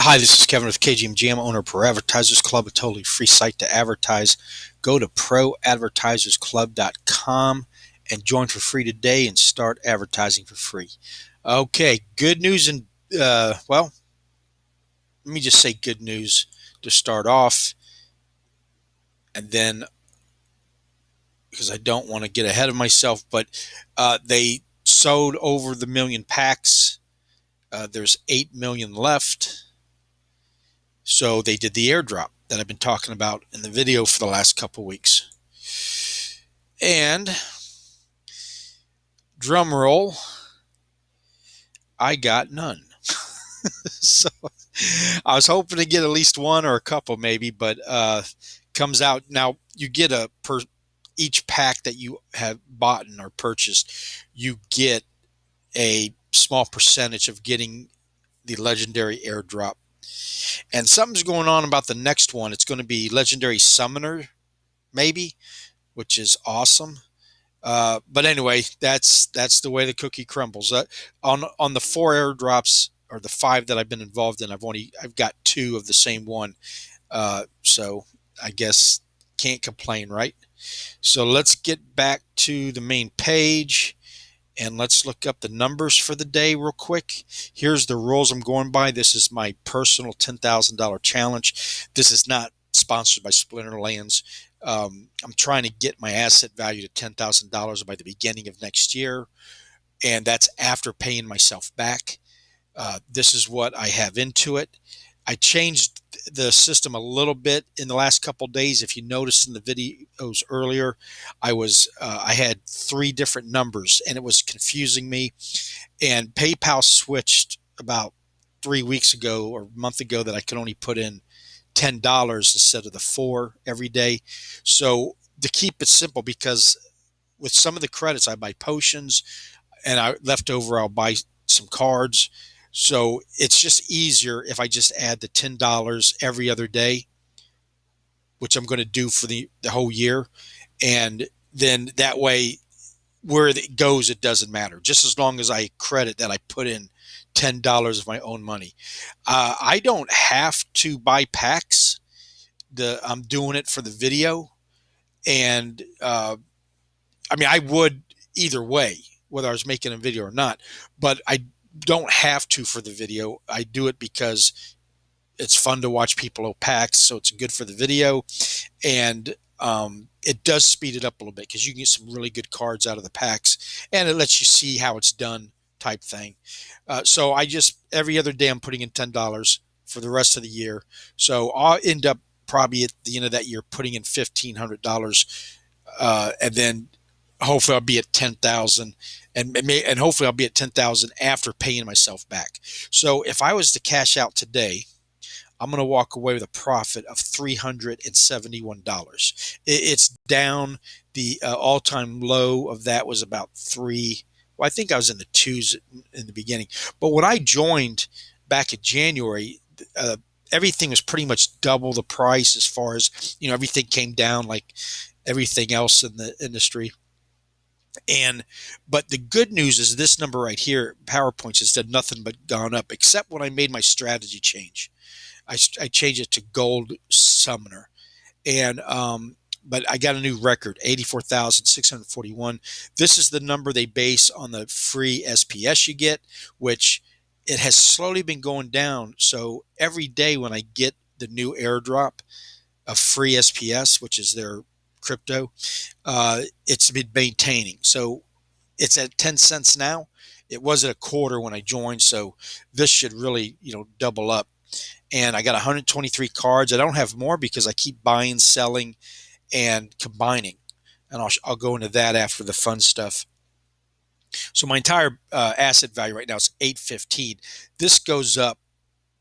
Hi, this is Kevin with KGMGM, owner of ProAdvertisersClub, a totally free site to advertise. Go to ProAdvertisersClub.com and join for free today and start advertising for free. Okay, good news and, let me just say good news to start off, and then, because I don't want to get ahead of myself, but they sold over the million packs. There's 8 million left. So they did the airdrop that I've been talking about in the video for the last couple weeks. And drum roll, I got none. So I was hoping to get at least one or a couple maybe, but comes out now you get each pack that you have bought or purchased, you get a small percentage of getting the legendary airdrop. And something's going on about the next one. It's going to be legendary summoner, maybe, which is awesome. But anyway, that's the way the cookie crumbles. On the 4 airdrops, or the 5 that I've been involved in, I've got 2 of the same one. So I guess can't complain, right? So let's get back to the main page and let's look up the numbers for the day real quick. Here's the rules I'm going by. This is my personal $10,000 challenge. This is not sponsored by Splinterlands. I'm trying to get my asset value to $10,000 by the beginning of next year, and that's after paying myself back. This is what I have into it. I changed the system a little bit in the last couple of days. If you noticed in the videos earlier, I had 3 different numbers, and it was confusing me. And PayPal switched about 3 weeks ago or a month ago that I could only put in $10 instead of the 4 every day. So to keep it simple, because with some of the credits I buy potions, and I'll buy some cards. So it's just easier if I just add the $10 every other day, which I'm going to do for the whole year. And then that way, where it goes, it doesn't matter. Just as long as I credit that I put in $10 of my own money. I don't have to buy packs. I'm doing it for the video. And I would either way, whether I was making a video or not, but I don't have to for the video. I do it because it's fun to watch people open packs, so it's good for the video, and it does speed it up a little bit because you can get some really good cards out of the packs, and it lets you see how it's done type thing. So I just every other day I'm putting in $10 for the rest of the year. So I'll end up probably at the end of that year putting in $1,500, and then hopefully I'll be at 10,000, and hopefully I'll be at 10,000 after paying myself back. So if I was to cash out today, I'm going to walk away with a profit of $371. It's down. The all-time low of that was about 3. Well, I think I was in the 2s in the beginning. But when I joined back in January, everything was pretty much double the price as far as, everything came down like everything else in the industry. But the good news is this number right here, PowerPoints, has done nothing but gone up, except when I made my strategy change. I changed it to Gold Summoner, and but I got a new record, 84,641. This is the number they base on the free SPS you get, which it has slowly been going down. So every day when I get the new airdrop of free SPS, which is their crypto, it's been maintaining. So it's at 10 cents now. It was at a quarter when I joined, so this should really, double up. And I got 123 cards. I don't have more because I keep buying, selling, and combining. And I'll go into that after the fun stuff. So my entire asset value right now is $815. This goes up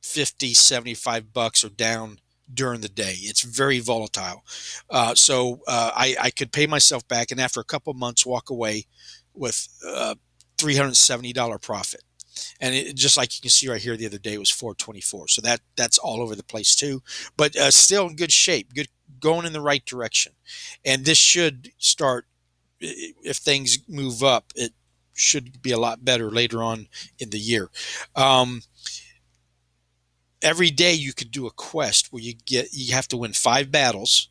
50, $75 or down during the day. It's very volatile. So I could pay myself back, and after a couple months walk away with $370 profit. And just like you can see right here, the other day was 424. So that's all over the place too, but still in good shape, going in the right direction. And this should start, if things move up, it should be a lot better later on in the year. every day you could do a quest where you have to win 5 battles.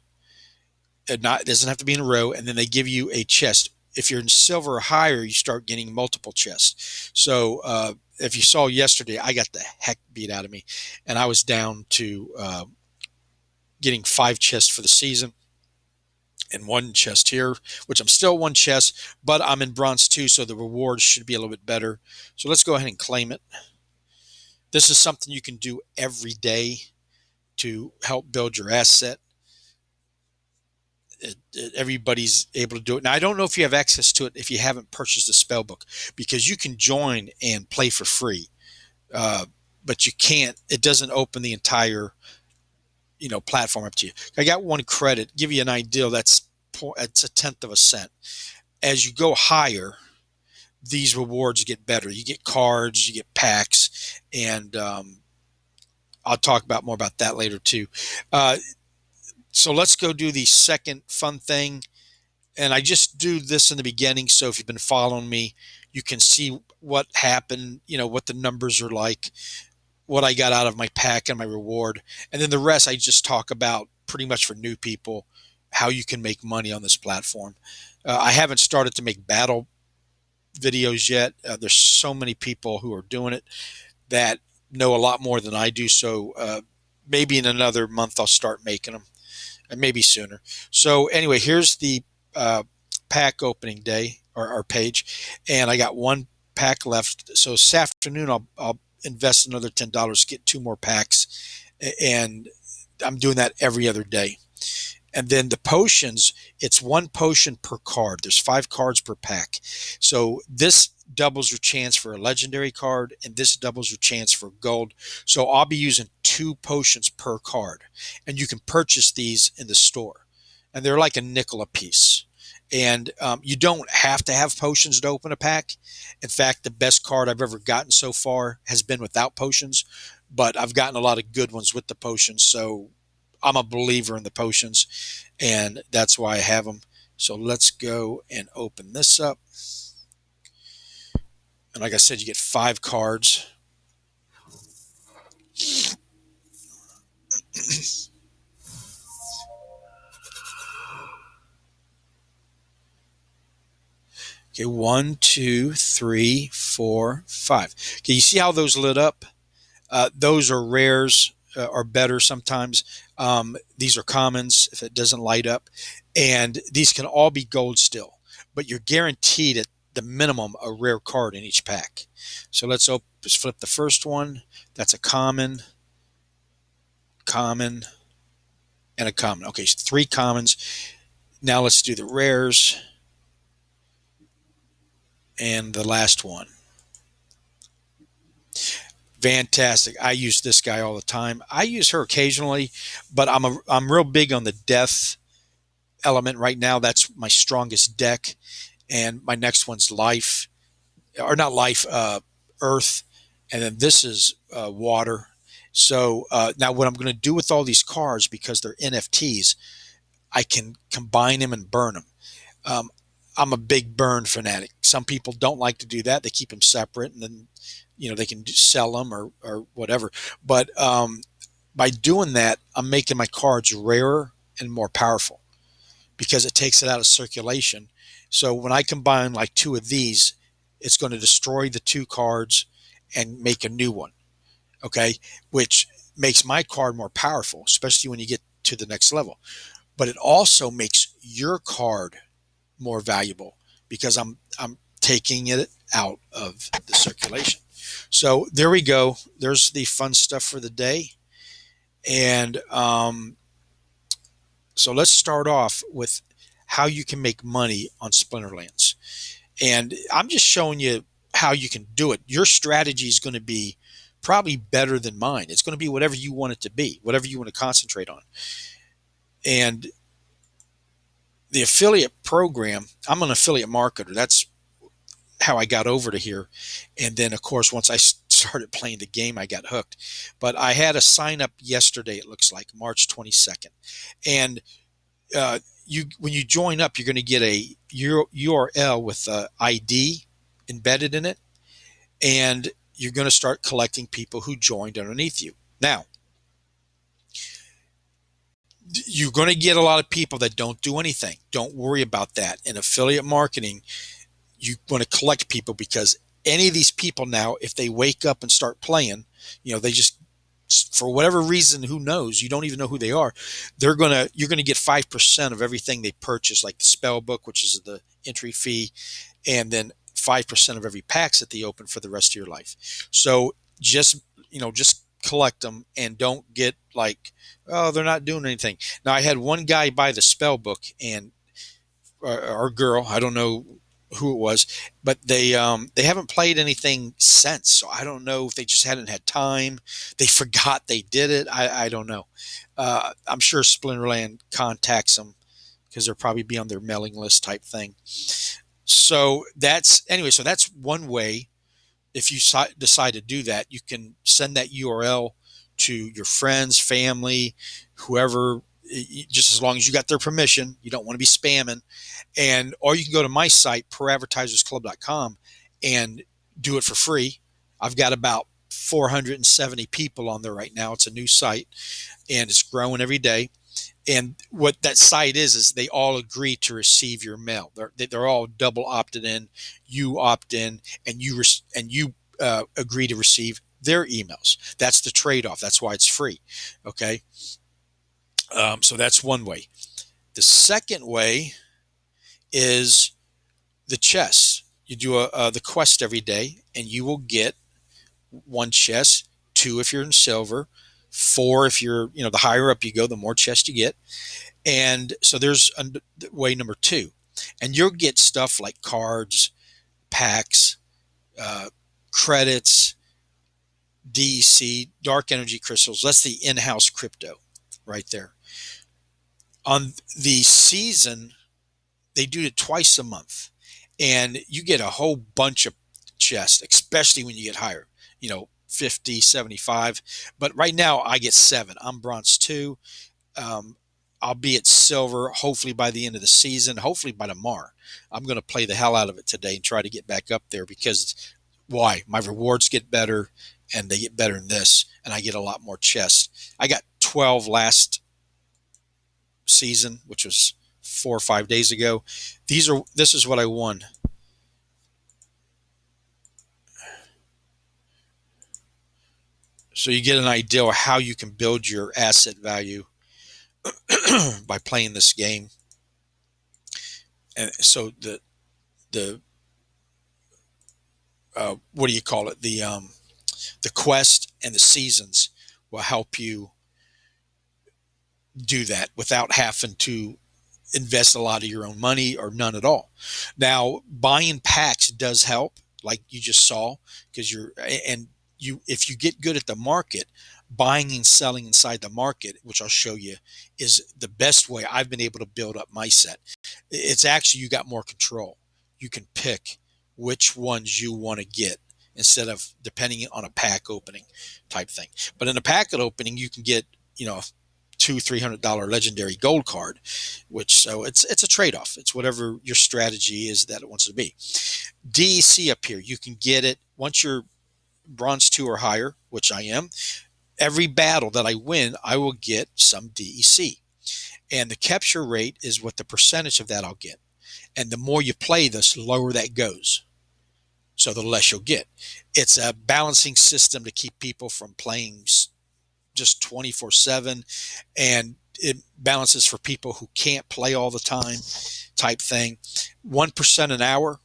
It doesn't have to be in a row, and then they give you a chest. If you're in silver or higher, you start getting multiple chests. So if you saw yesterday, I got the heck beat out of me, and I was down to getting 5 chests for the season and 1 chest here, which I'm still 1 chest, but I'm in bronze 2, so the rewards should be a little bit better. So let's go ahead and claim it. This is something you can do every day to help build your asset. Everybody's able to do it. Now, I don't know if you have access to it if you haven't purchased the spell book, because you can join and play for free, uh, but you can't. It doesn't open the entire platform up to you. I got 1 credit. Give you an idea. It's 1/10 of a cent. As you go higher, these rewards get better. You get cards, you get packs, and I'll talk about more about that later too. So let's go do the second fun thing. And I just do this in the beginning, so if you've been following me, you can see what happened, what the numbers are like, what I got out of my pack and my reward. And then the rest I just talk about pretty much for new people, how you can make money on this platform. I haven't started to make battle videos yet. There's so many people who are doing it that know a lot more than I do. So maybe in another month I'll start making them, and maybe sooner. So anyway, here's the pack opening day, or our page, and I got 1 pack left. So this afternoon I'll invest another $10 to get 2 more packs, and I'm doing that every other day. And then the potions, it's 1 potion per card. There's 5 cards per pack. So this doubles your chance for a legendary card, and this doubles your chance for gold. So I'll be using 2 potions per card, and you can purchase these in the store, and they're like a nickel a piece. And you don't have to have potions to open a pack. In fact, the best card I've ever gotten so far has been without potions, but I've gotten a lot of good ones with the potions. So I'm a believer in the potions, and that's why I have them. So let's go and open this up. And like I said, you get 5 cards. Okay, 1, 2, 3, 4, 5. Okay, you see how those lit up? Those are rares, or better sometimes. These are commons if it doesn't light up. And these can all be gold still, but you're guaranteed at the minimum a rare card in each pack. So let's flip the first one. That's a common, common, and a common. Okay, so 3 commons. Now let's do the rares and the last one. Fantastic. I use this guy all the time. I use her occasionally, but I'm real big on the death element right now. That's my strongest deck. And my next one's life, or not life, earth. And then this is water. So now what I'm going to do with all these cards, because they're NFTs, I can combine them and burn them. I'm a big burn fanatic. Some people don't like to do that. They keep them separate, and then they can sell them or whatever. But by doing that, I'm making my cards rarer and more powerful, because it takes it out of circulation. So when I combine like 2 of these, it's going to destroy the 2 cards and make a new one. Okay, which makes my card more powerful, especially when you get to the next level. But it also makes your card more valuable, because I'm taking it out of the circulation. So there we go. There's the fun stuff for the day. And so let's start off with how you can make money on Splinterlands. And I'm just showing you how you can do it. Your strategy is going to be probably better than mine. It's going to be whatever you want it to be, whatever you want to concentrate on. And the affiliate program, I'm an affiliate marketer. That's how I got over to here. And then, of course, once I started playing the game, I got hooked. But I had a sign up yesterday, it looks like, March 22nd. And when you join up, you're going to get a URL with ID embedded in it. And you're going to start collecting people who joined underneath you. Now, you're going to get a lot of people that don't do anything. Don't worry about that. In affiliate marketing, you want to collect people, because any of these people now, if they wake up and start playing, they just, for whatever reason, who knows, you don't even know who they are, you're going to get 5% of everything they purchase, like the spell book, which is the entry fee, and then 5% of every packs that they open for the rest of your life. So just collect them, and don't get like, oh, they're not doing anything. Now, I had one guy buy the spell book, and or girl, I don't know who it was, but they haven't played anything since. So I don't know if they just hadn't had time. They forgot they did it. I don't know. I'm sure Splinterland contacts them, because they'll probably be on their mailing list type thing. So that's one way. If you decide to do that, you can send that URL to your friends, family, whoever, just as long as you got their permission. You don't want to be spamming. Or you can go to my site, ProAdvertisersClub.com, and do it for free. I've got about 470 people on there right now. It's a new site, and it's growing every day. And what that site is they all agree to receive your mail. They're all double opted in. You opt in, and you agree to receive their emails. That's the trade-off. That's why it's free. Okay. So that's one way. The second way is the chess. You do the quest every day, and you will get one chest, 2 if you're in silver, 4 if you're, the higher up you go, the more chest you get. And so there's way number 2, and you'll get stuff like cards, packs, credits, DEC, dark energy crystals. That's the in-house crypto right there. On the season, they do it twice a month, and you get a whole bunch of chests, especially when you get higher, 50, 75. But right now I get 7. I'm bronze 2. I'll be at silver hopefully by the end of the season, hopefully by tomorrow. I'm going to play the hell out of it today and try to get back up there, because why? My rewards get better, and they get better in this, and I get a lot more chests. I got 12 last season, which was 4 or 5 days ago. This is what I won. So you get an idea of how you can build your asset value by playing this game. And so the what do you call it? The quest and the seasons will help you do that without having to invest a lot of your own money, or none at all. Now, buying packs does help, like you just saw, because if you get good at the market, buying and selling inside the market, which I'll show you, is the best way I've been able to build up my set. It's actually, you got more control. You can pick which ones you want to get, instead of depending on a pack opening type thing. But in a packet opening, you can get, $200-300 legendary gold card, so it's a trade-off. It's whatever your strategy is that it wants to be. DEC up here, you can get it once you're bronze 2 or higher, which I am. Every battle that I win, I will get some DEC, and the capture rate is what the percentage of that I'll get. And the more you play, the lower that goes, so the less you'll get. It's a balancing system to keep people from playing just 24/7, and it balances for people who can't play all the time type thing. 1% an hour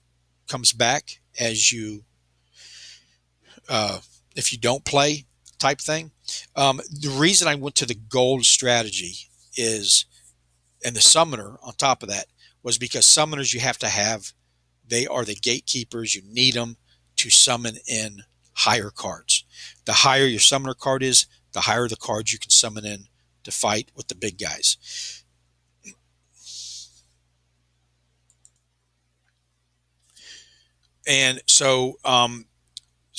comes back as you if you don't play type thing. The reason I went to the gold strategy is, and the summoner on top of that, was because summoners you have to have. They are the gatekeepers. You need them to summon in higher cards. The higher your summoner card is, the higher the cards you can summon in to fight with the big guys. And so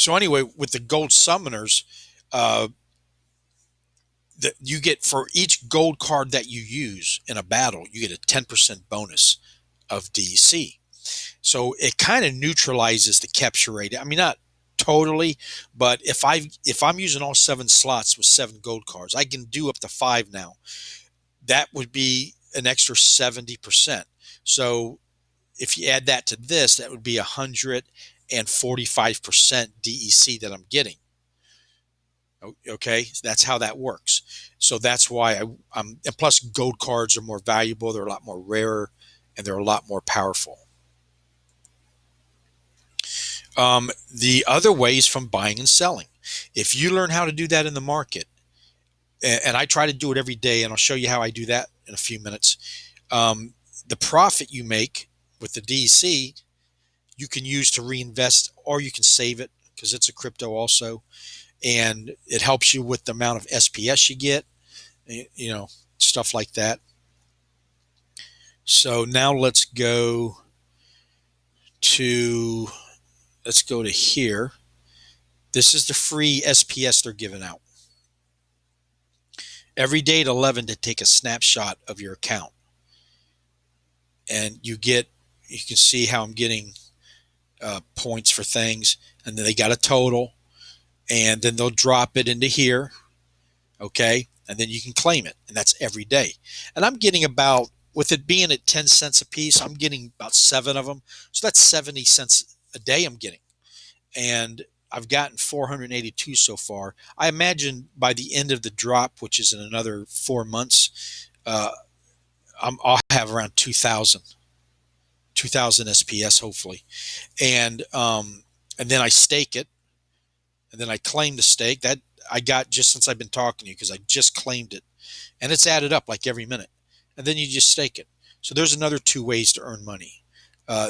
anyway, with the gold summoners, that you get, for each gold card that you use in a battle, you get a 10% bonus of DEC. So it kind of neutralizes the capture rate. I mean, not totally, but if I'm using all 7 slots with 7 gold cards, I can do up to 5 now. That would be an extra 70%. So if you add that to this, that would be 145% DEC that I'm getting. Okay, that's how that works. So that's why and plus gold cards are more valuable. They're a lot more rare, and they're a lot more powerful. The other way is from buying and selling. If you learn how to do that in the market, and I try to do it every day, and I'll show you how I do that in a few minutes. The profit you make with the DEC, you can use to reinvest, or you can save it because it's a crypto also, and it helps you with the amount of SPS you get, stuff like that. So now let's go to here. This is the free SPS they're giving out. Every day at 11 to take a snapshot of your account. And you can see how I'm getting points for things. And then they got a total. And then they'll drop it into here. Okay. And then you can claim it. And that's every day. And I'm getting about, with it being at 10 cents a piece, I'm getting about 7 of them. So that's 70 cents a day I'm getting. And I've gotten 482 so far. I imagine by the end of the drop, which is in another 4 months, I'll have around 2,000 SPS hopefully, and then I stake it, and then I claim the stake that I got just since I've been talking to you, because I just claimed it, and it's added up like every minute, and then you just stake it. So there's another 2 ways to earn money.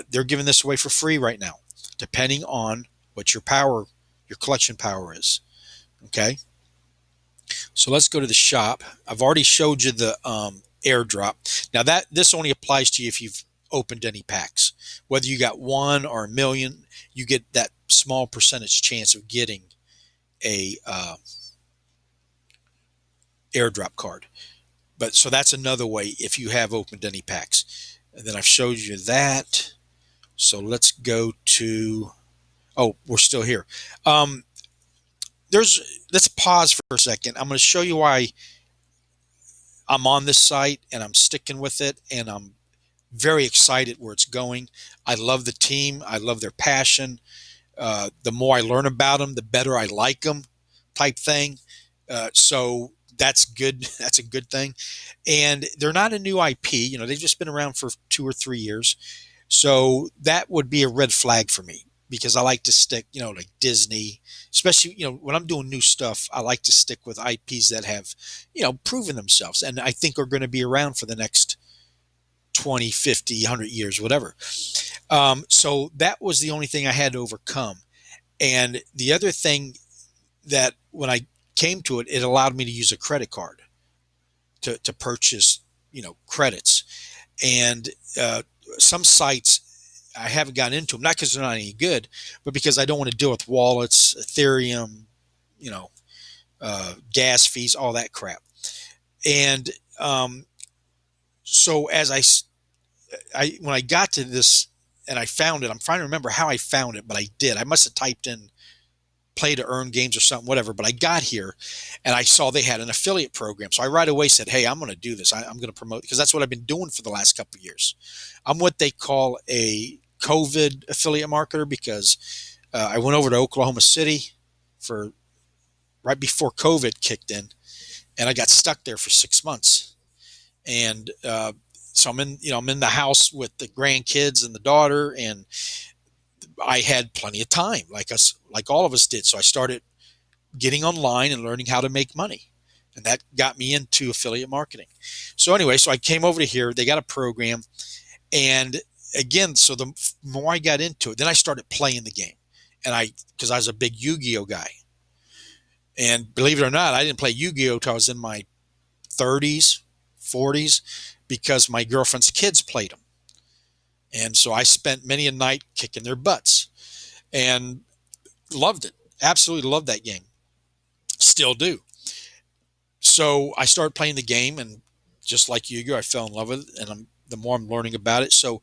They're giving this away for free right now, depending on what your collection power is. Okay. So let's go to the shop. I've already showed you the airdrop. Now this only applies to you if you've opened any packs. Whether you got 1 or a million, you get that small percentage chance of getting a airdrop card. But so that's another way if you have opened any packs. And then I've showed you that. So let's go to, we're still here. Let's pause for a second. I'm going to show you why I'm on this site and I'm sticking with it, and I'm very excited where it's going. I love the team. I love their passion. The more I learn about them, the better I like them, type thing. So that's good. That's a good thing. And they're not a new IP. They've just been around for 2 or 3 years. So that would be a red flag for me, because I like to stick, like Disney, especially, when I'm doing new stuff, I like to stick with IPs that have, proven themselves, and I think are going to be around for the next 20, 50, 100 years, whatever. So that was the only thing I had to overcome. And the other thing that when I came to it, it allowed me to use a credit card to purchase, credits. And some sites, I haven't gotten into them, not because they're not any good, but because I don't want to deal with wallets, Ethereum, gas fees, all that crap. And so as when I got to this and I found it, I'm trying to remember how I found it, but I did. I must have typed in play to earn games or something, whatever. But I got here and I saw they had an affiliate program. So I right away said, hey, I'm going to do this. I'm going to promote, because that's what I've been doing for the last couple of years. I'm what they call a COVID affiliate marketer, because I went over to Oklahoma City for right before COVID kicked in, and I got stuck there for 6 months. And so I'm in the house with the grandkids and the daughter, and I had plenty of time, like all of us did. So I started getting online and learning how to make money, and that got me into affiliate marketing. So anyway, so I came over to here. They got a program, and again, so the more I got into it, then I started playing the game, and because I was a big Yu-Gi-Oh guy, and believe it or not, I didn't play Yu-Gi-Oh till I was in my 30s, 40s, because my girlfriend's kids played them. And so I spent many a night kicking their butts and loved it. Absolutely loved that game. Still do. So I started playing the game, and just like Yu-Gi-Oh, I fell in love with it, and the more I'm learning about it. So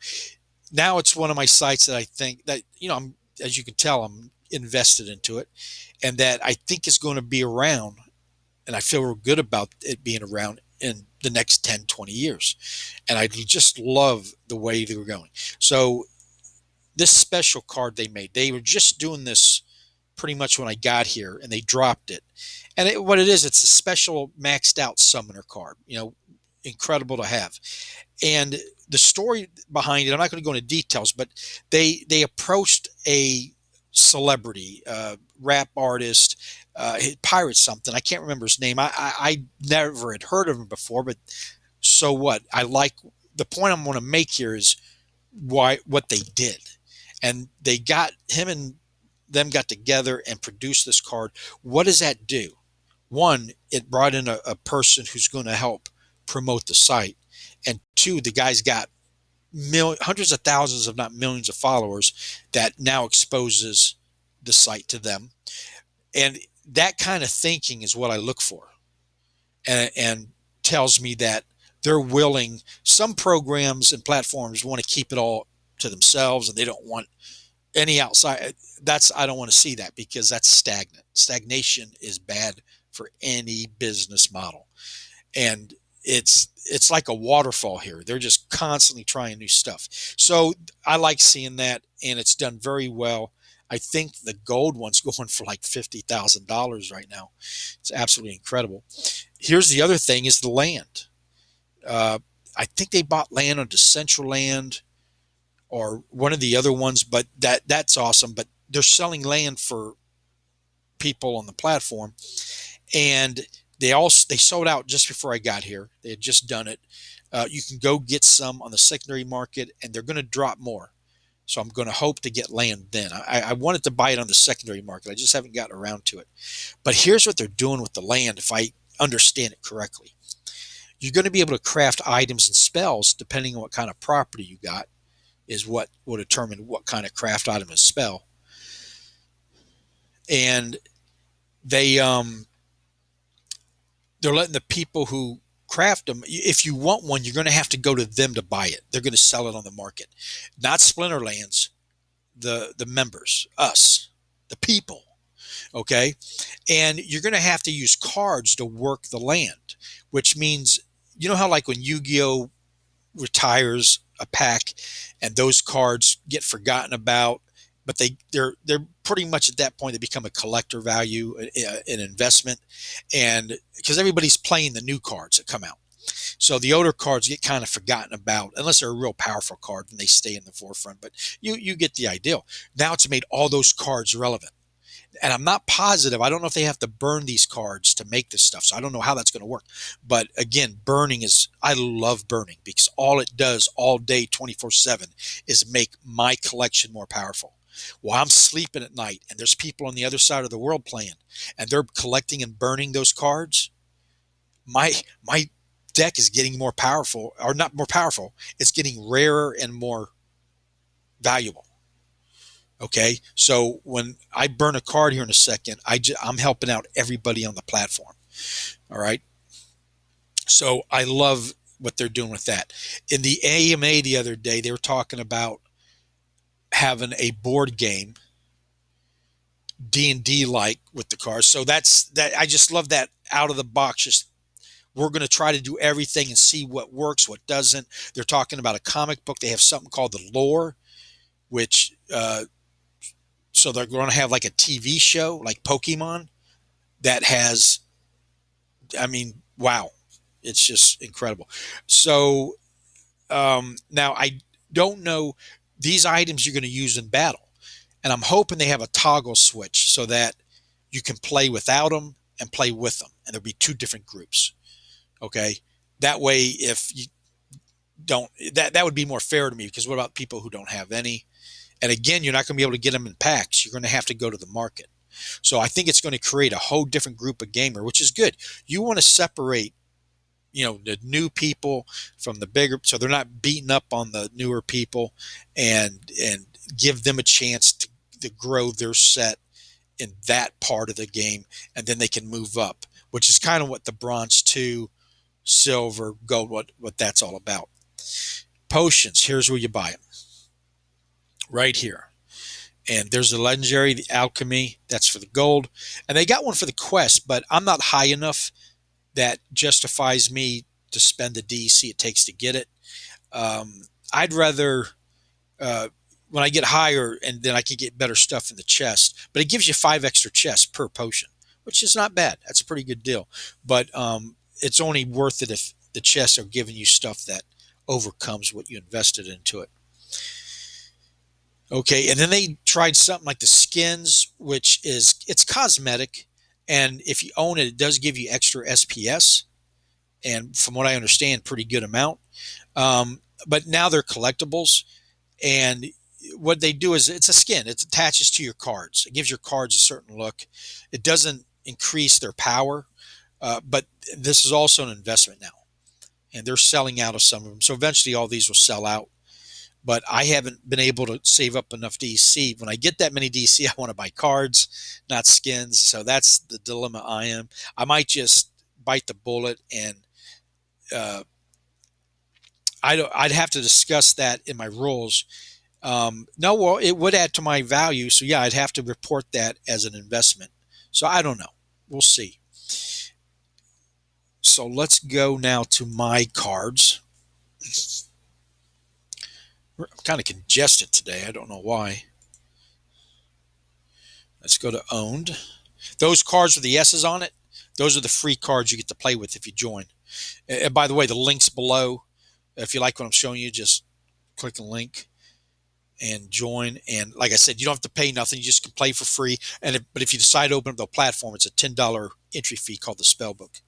now it's one of my sites that I think that, as you can tell, I'm invested into it, and that I think is going to be around, and I feel real good about it being around in the next 10, 20 years. And I just love the way they were going. So this special card they were just doing this pretty much when I got here, and they dropped it. And what it is, it's a special maxed out summoner card, incredible to have. And the story behind it, I'm not going to go into details, but they approached a celebrity, rap artist, pirate something. I can't remember his name. I never had heard of him before, but so what? I like the point I'm going to make here is what they did, and they got him and them got together and produced this card. What does that do? One, it brought in a person who's going to help promote the site, and two, the guy's got hundreds of thousands, if not millions, of followers that now exposes the site to them. And that kind of thinking is what I look for, and tells me that they're willing. Some programs and platforms want to keep it all to themselves, and they don't want any outside. I don't want to see that, because that's stagnant. Stagnation is bad for any business model. And it's like a waterfall here. They're just constantly trying new stuff. So I like seeing that, and it's done very well. I think the gold one's going for like $50,000 right now. It's absolutely incredible. Here's the other thing: is the land. I think they bought land on Decentraland or one of the other ones, but that's awesome. But they're selling land for people on the platform, and they sold out just before I got here. They had just done it. You can go get some on the secondary market, and they're going to drop more. So I'm going to hope to get land then. I wanted to buy it on the secondary market. I just haven't gotten around to it. But here's what they're doing with the land, if I understand it correctly. You're going to be able to craft items and spells depending on what kind of property you got, is what will determine what kind of craft item and spell. And they're letting the people who craft them, if you want one, you're going to have to go to them to buy it. They're going to sell it on the market. Not Splinterlands, the members, us, the people. Okay. And you're going to have to use cards to work the land, which means, how like when Yu-Gi-Oh retires a pack and those cards get forgotten about, but they're pretty much at that point they become a collector value, an investment, and because everybody's playing the new cards that come out. So the older cards get kind of forgotten about, unless they're a real powerful card, and they stay in the forefront. But you get the idea. Now it's made all those cards relevant. And I'm not positive. I don't know if they have to burn these cards to make this stuff. So I don't know how that's going to work. But again, I love burning, because all it does all day, 24/7, is make my collection more powerful. While I'm sleeping at night and there's people on the other side of the world playing, and they're collecting and burning those cards, my deck is getting more powerful, or not more powerful. It's getting rarer and more valuable. Okay, so when I burn a card here in a second, I'm helping out everybody on the platform. All right, so I love what they're doing with that. In the AMA the other day, they were talking about having a board game, D&D like, with the cards. So that's that. I just love that out of the box. Just we're going to try to do everything and see what works, what doesn't. They're talking about a comic book. They have something called the lore, which so they're going to have like a TV show like Pokemon that has, I mean, wow, it's just incredible. So now I don't know these items you're going to use in battle, and I'm hoping they have a toggle switch so that you can play without them and play with them, and there'll be two different groups. Okay, that way if you don't, that would be more fair to me, because what about people who don't have any? And again, you're not going to be able to get them in packs. You're going to have to go to the market. So I think it's going to create a whole different group of gamer, which is good. You want to separate, the new people from the bigger, so they're not beating up on the newer people, and give them a chance to grow their set in that part of the game, and then they can move up, which is kind of what the bronze 2, silver, gold, what that's all about. Potions, here's where you buy them. Right here. And there's the legendary, the alchemy, that's for the gold. And they got one for the quest, but I'm not high enough that justifies me to spend the DC it takes to get it. I'd rather uh, when I get higher, and then I can get better stuff in the chest. But it gives you 5 extra chests per potion, which is not bad. That's a pretty good deal. But it's only worth it if the chests are giving you stuff that overcomes what you invested into it. Okay, and then they tried something like the skins, which is it's cosmetic, and if you own it, it does give you extra SPS, and from what I understand, pretty good amount. But now they're collectibles, and what they do is it's a skin. It attaches to your cards. It gives your cards a certain look. It doesn't increase their power, but this is also an investment now, and they're selling out of some of them. So eventually, all these will sell out. But I haven't been able to save up enough DC. When I get that many DC, I want to buy cards, not skins. So that's the dilemma I am. I might just bite the bullet, and uh, I'd have to discuss that in my rules. No, well, it would add to my value. So yeah, I'd have to report that as an investment. So I don't know. We'll see. So let's go now to my cards. I'm kind of congested today. I don't know why. Let's go to owned. Those cards with the S's on it, those are the free cards you get to play with if you join. And by the way, the link's below. If you like what I'm showing you, just click the link and join. And like I said, you don't have to pay nothing. You just can play for free. But if you decide to open up the platform, it's a $10 entry fee called the Spellbook.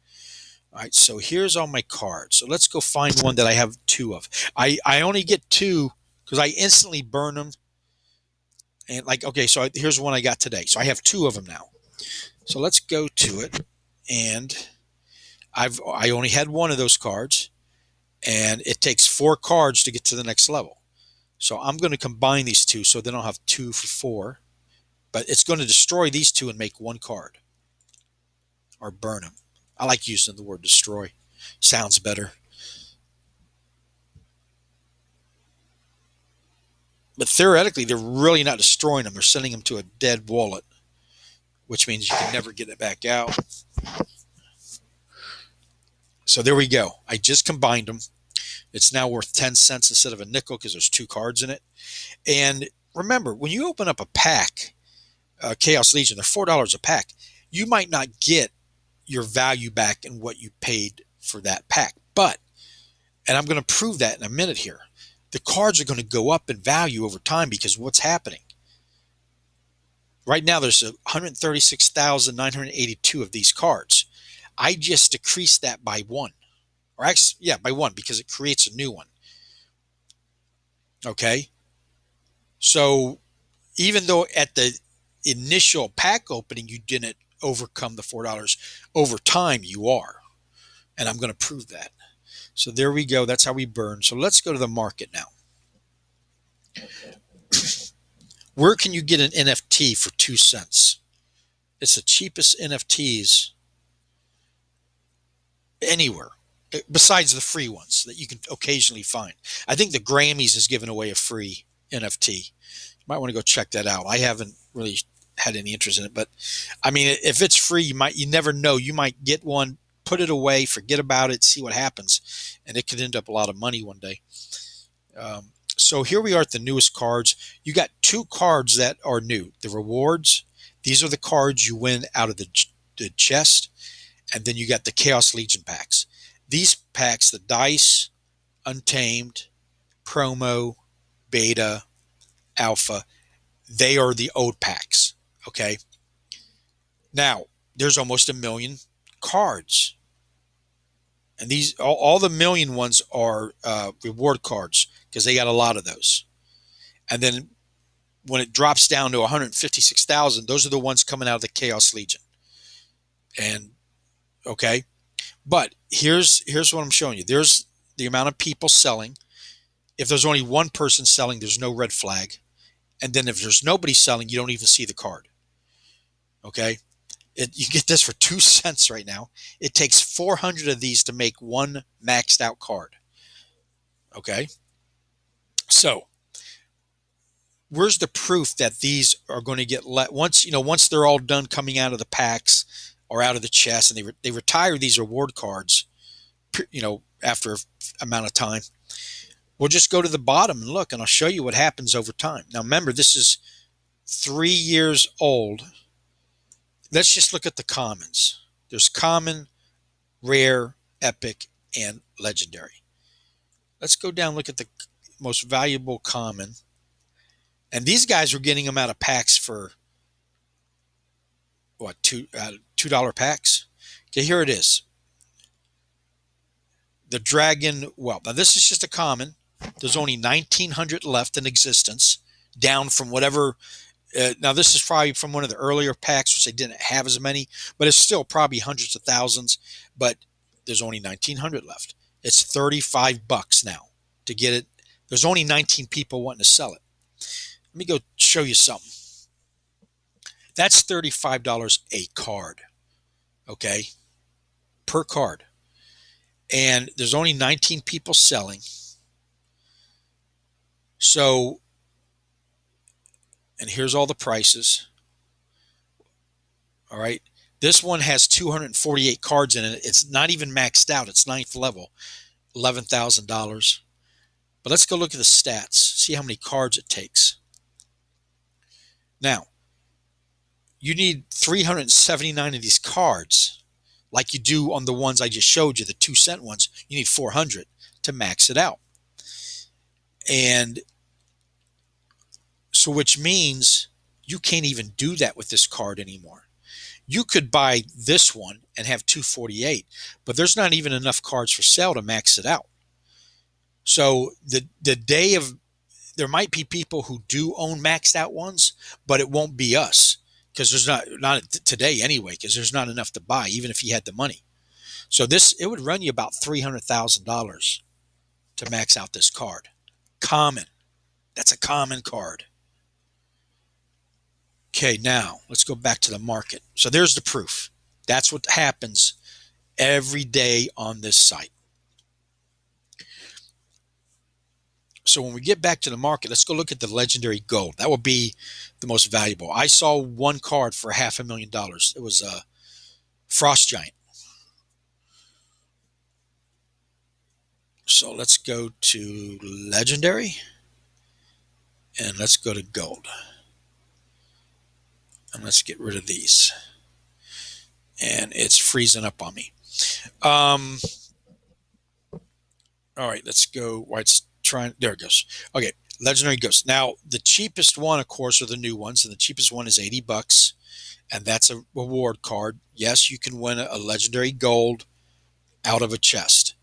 All right, so here's all my cards. So let's go find one that I have 2 of. I only get 2 because I instantly burn them. And like, okay, so here's one I got today. So I have 2 of them now. So let's go to it. And I only had 1 of those cards. And it takes 4 cards to get to the next level. So I'm going to combine these 2 so then I'll have 2 for 4. But it's going to destroy these 2 and make 1 card. Or burn them. I like using the word destroy. Sounds better. But theoretically, they're really not destroying them. They're sending them to a dead wallet, which means you can never get it back out. So there we go. I just combined them. It's now worth 10 cents instead of a nickel because there's 2 cards in it. And remember, when you open up a pack, Chaos Legion, they're $4 a pack. You might not get your value back in what you paid for that pack. But, and I'm going to prove that in a minute here, the cards are going to go up in value over time because what's happening? Right now, there's 136,982 of these cards. I just decreased that by 1. Or actually, yeah, by 1 because it creates a new one. Okay? So even though at the initial pack opening you didn't overcome the $4, over time you are. And I'm going to prove that. So there we go. That's how we burn. So let's go to the market now. Where can you get an NFT for 2 cents? It's the cheapest NFTs anywhere, besides the free ones that you can occasionally find. I think the Grammys is giving away a free NFT. You might want to go check that out. I haven't really had any interest in it, but I mean, if it's free, you never know. You might get one, put it away, forget about it, see what happens, and it could end up a lot of money one day. So here we are at the newest cards. You got 2 cards that are new. The rewards, these are the cards you win out of the chest. And then you got the Chaos Legion packs. These packs, the Dice, Untamed, Promo, Beta, Alpha, they are the old packs. Okay. Now, there's almost 1 million cards. And these, all the million ones are reward cards because they got a lot of those. And then when it drops down to 156,000, those are the ones coming out of the Chaos Legion. And okay, but here's what I'm showing you. There's the amount of people selling. If there's only 1 person selling, there's no red flag. And then if there's nobody selling, you don't even see the card. Okay, you get this for 2 cents right now. It takes 400 of these to make 1 maxed out card. Okay, so where's the proof that these are going to get let once they're all done coming out of the packs or out of the chest, and they retire these reward cards, after a amount of time. We'll just go to the bottom and look, and I'll show you what happens over time. Now, remember, this is 3 years old. Let's just look at the commons. There's common, rare, epic, and legendary. Let's go down and look at the most valuable common. And these guys were getting them out of packs for what, $2 packs? Okay, here it is. The Dragon Whelp. Now, this is just a common. There's only 1,900 left in existence, down from whatever. Now, this is probably from one of the earlier packs, which they didn't have as many, but it's still probably hundreds of thousands. But there's only 1,900 left. It's $35 now to get it. There's only 19 people wanting to sell it. Let me go show you something. That's $35 a card, okay, per card. And there's only 19 people selling. So, and here's all the prices. All right. This one has 248 cards in it. It's not even maxed out. It's 9th level, $11,000. But let's go look at the stats, see how many cards it takes. Now, you need 379 of these cards, like you do on the ones I just showed you, the 2-cent ones. You need 400 to max it out. And so, which means you can't even do that with this card anymore. You could buy this one and have 248, but there's not even enough cards for sale to max it out. So the day of, there might be people who do own maxed out ones, but it won't be us, because there's not today anyway, because there's not enough to buy, even if you had the money. So it would run you about $300,000 to max out this card. Common. That's a common card. Okay, now let's go back to the market. So there's the proof. That's what happens every day on this site. So when we get back to the market, let's go look at the legendary gold. That will be the most valuable. I saw one card for $500,000. It was a Frost Giant. So let's go to legendary and let's go to gold. And let's get rid of these. And it's freezing up on me. All right, let's go. Why it's trying. There it goes. Okay, legendary ghost. Now, the cheapest one, of course, are the new ones, and the cheapest one is $80, and that's a reward card. Yes, you can win a legendary gold out of a chest.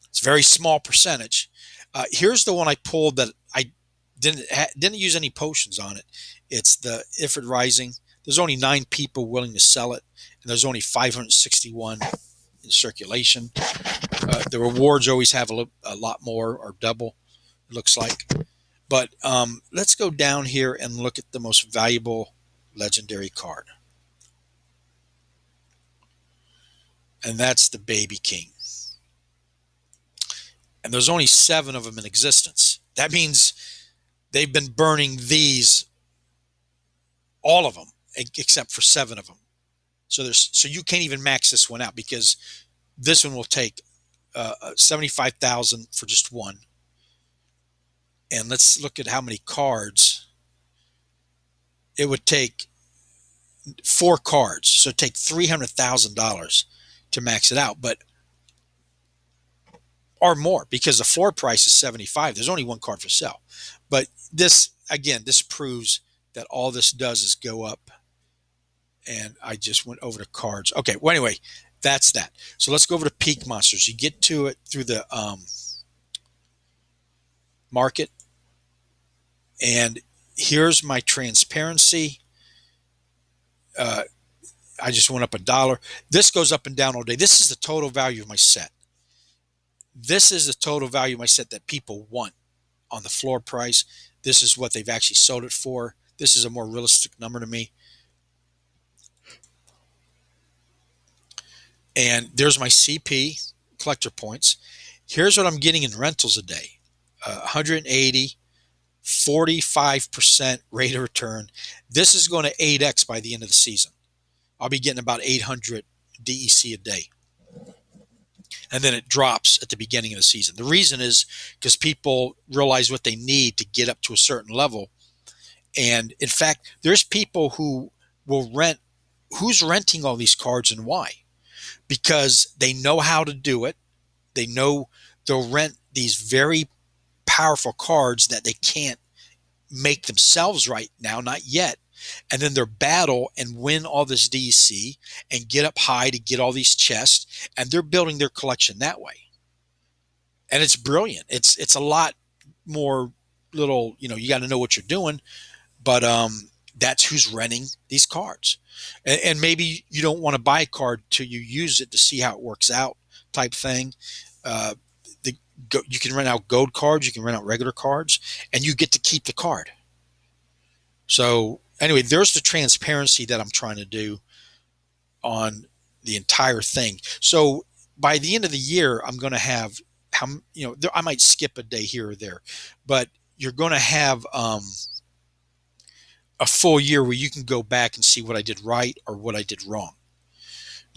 It's a very small percentage. Here's the one I pulled that I didn't use any potions on it. It's the Ifrit Rising. There's only 9 people willing to sell it, and there's only 561 in circulation. The rewards always have a lot more, or double, it looks like. But let's go down here and look at the most valuable legendary card. And that's the Baby King. And there's only 7 of them in existence. That means they've been burning these, all of them, except for 7 of them. So you can't even max this one out, because this one will take 75,000 for just one. And let's look at how many cards. It would take 4 cards, so it'd take $300,000 to max it out, or more, because the floor price is 75. There's only 1 card for sale. But this, again, this proves that all this does is go up. And I just went over to cards. Okay, well, anyway, that's that. So let's go over to peak monsters. You get to it through the market. And here's my transparency. I just went up $1. This goes up and down all day. This is the total value of my set. This is the total value of my set that people want on the floor price. This is what they've actually sold it for. This is a more realistic number to me. And there's my CP, collector points. Here's what I'm getting in rentals a day. 180 45% rate of return. This is going to 8x by the end of the season. I'll be getting about 800 DEC a day. And then it drops at the beginning of the season. The reason is because people realize what they need to get up to a certain level. And in fact, there's people who will rent. Who's renting all these cards and why? Because they know how to do it. They know they'll rent these very powerful cards that they can't make themselves right now, not yet. And then they'll battle and win all this DC and get up high to get all these chests. And they're building their collection that way. And it's brilliant. It's a lot more little, you got to know what you're doing. But that's who's renting these cards. And maybe you don't want to buy a card till you use it to see how it works out type thing. You can rent out gold cards, you can rent out regular cards, and you get to keep the card. So anyway, there's the transparency that I'm trying to do on the entire thing. So by the end of the year, I'm going to have I might skip a day here or there, but you're going to have a full year where you can go back and see what I did right or what I did wrong.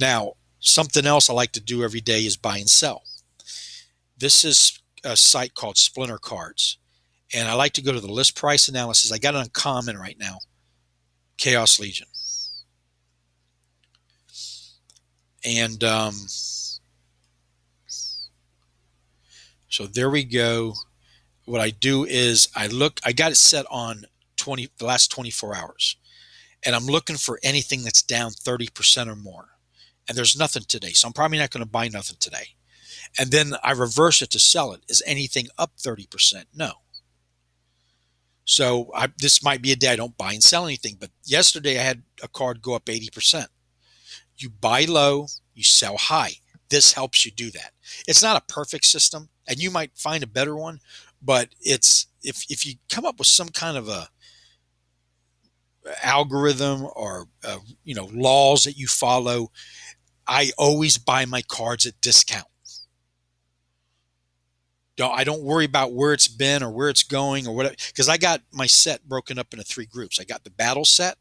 Now, something else I like to do every day is buy and sell. This is a site called Splinter Cards, and I like to go to the list price analysis. I got it on common right now, Chaos Legion. And so there we go. What I do is I got it set on the last 24 hours, and I'm looking for anything that's down 30% or more. And there's nothing today, so I'm probably not going to buy nothing today. And then I reverse it to sell it. Is anything up 30%? No. So this might be a day I don't buy and sell anything. But yesterday I had a card go up 80%. You buy low, you sell high. This helps you do that. It's not a perfect system, and you might find a better one. But it's if you come up with some kind of a algorithm or laws that you follow, I always buy my cards at discount. I don't worry about where it's been or where it's going or whatever, because I got my set broken up into 3 groups. I got the battle set,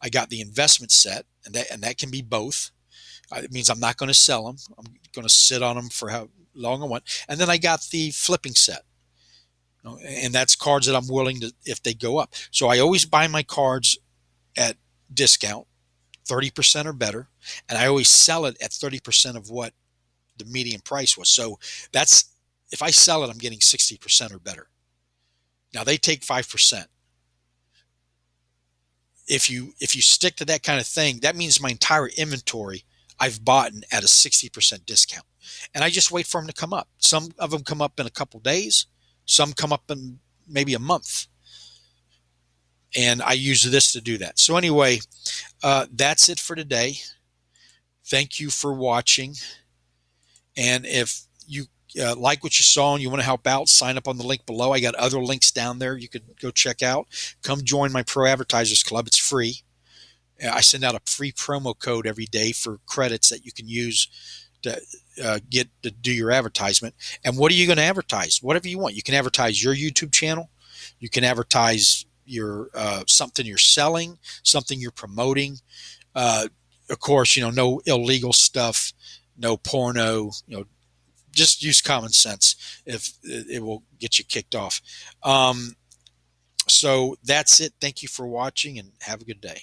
I got the investment set, and that can be both. It means I'm not going to sell them. I'm going to sit on them for how long I want. And then I got the flipping set, and that's cards that I'm willing to, if they go up. So I always buy my cards at discount, 30% or better, and I always sell it at 30% of what the median price was. So that's, if I sell it, I'm getting 60% or better. Now they take 5%. If you stick to that kind of thing, that means my entire inventory I've bought at a 60% discount. And I just wait for them to come up. Some of them come up in a couple days. Some come up in maybe a month. And I use this to do that. So anyway, that's it for today. Thank you for watching. And if you like what you saw and you want to help out, sign up on the link below. I got other links down there you could go check out. Come join my Pro Advertisers Club. It's free. I send out a free promo code every day for credits that you can use to get to do your advertisement. And what are you going to advertise? Whatever you want. You can advertise your YouTube channel. You can advertise your something you're selling, something you're promoting. Of course, no illegal stuff, no porno. Just use common sense. If it will get you kicked off. So that's it. Thank you for watching, and have a good day.